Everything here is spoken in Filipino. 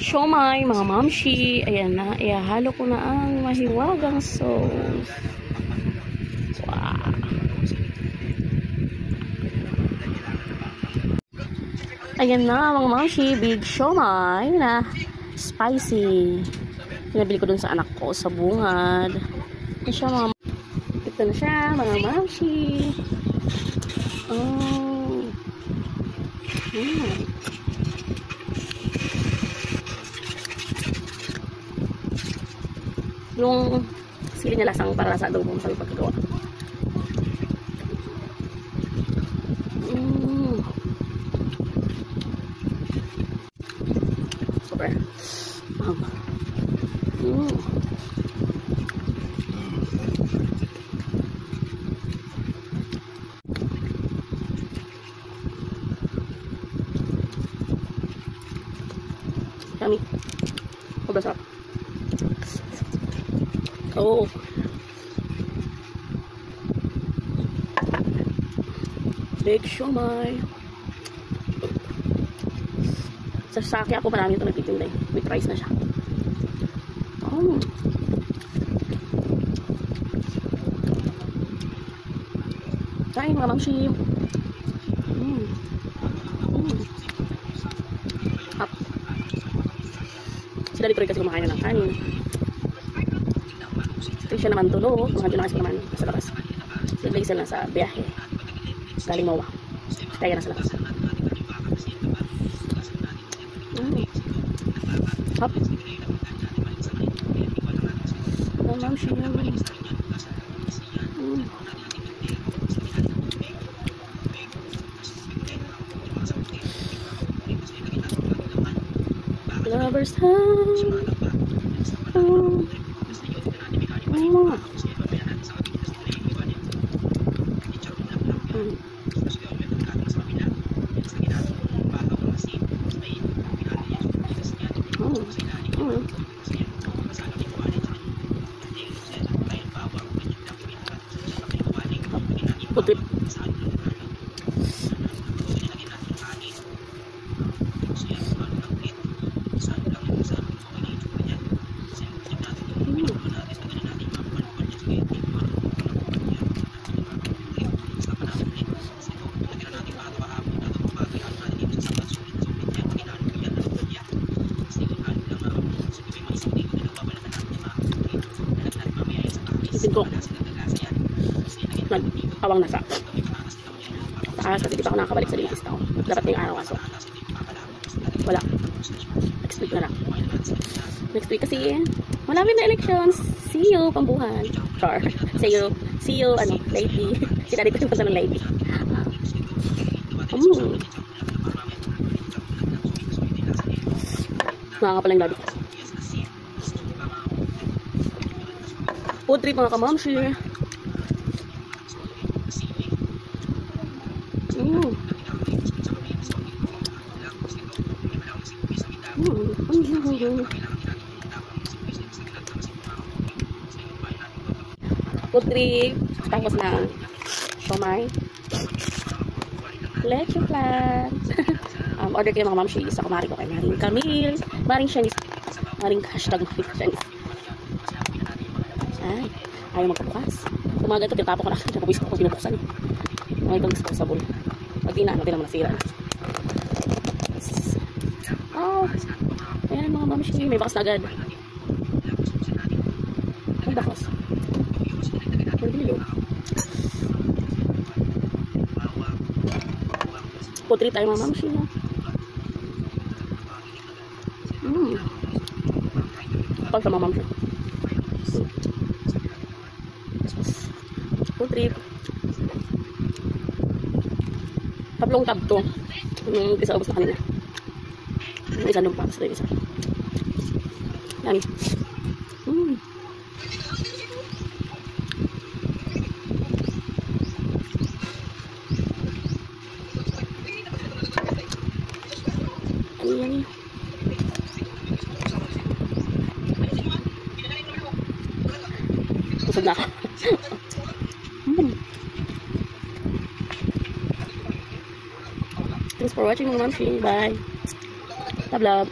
siomai, mga mamshi. Ayan na, ihahalo ko na ang mahiwagang sauce. Wow. Ayan na, mga mamshi, big siomai na spicy. Pinabili ko dun sa anak ko sa bungad. Ito na siya, mga mamshi. Oh. Yung sili niya lasang para sa adobo sa pagkagawa. Super. Yummy. Sobrang sarap. Oh. Big siomai. Sa sake ako marami ito nagtitinda eh. With rice na siya. Oh. Kain mga mamshi. Up. Sila dito rin kasi kumakain na ng kanin. Siya naman tulog, mga dinakas ko naman sa labas. Sila isa lang sa biyahe. Galing Mawa. Kaya na sa labas. Hop. Ma'am, siya naman. Lover's time. Putih. Ko nag-awang nasa taas kasi di pa ako nakakabalik sa dentist ako. Dapat ngayong araw kaso wala. Next week na lang. Next week kasi malapit na elections. See you pambuhan. Char. See you ano, lady. Sinari ko yung punta ng lady. Nakakapalang labi. Food trip mga kamamshi. Food trip. Tapos na siomai. Leche flan. Order kayo mga mamshi sa kumari ko kay Maring Camille. Maring Shanice. Maring hashtag Maring Shanice. Ay, ayaw magkabukas. Umaga ito, tinatapo ko na. Napabis ko kung pinabuksan. Mga itong disposable. Pag di na, natin naman nasira. Oh, ayan mga mamshi. May bakas na agad. Ang bakas. Ang dilo. Putri tayo mga mamshi. Pag sa mga mamshi. Food trip. Tatlong tab to. Yung isa ubos na kanina. Yung isa nung papas na yung isa. Yummy. Yummy. Kusog na ako. Thanks for watching mga mamshi. Bye. Love, love.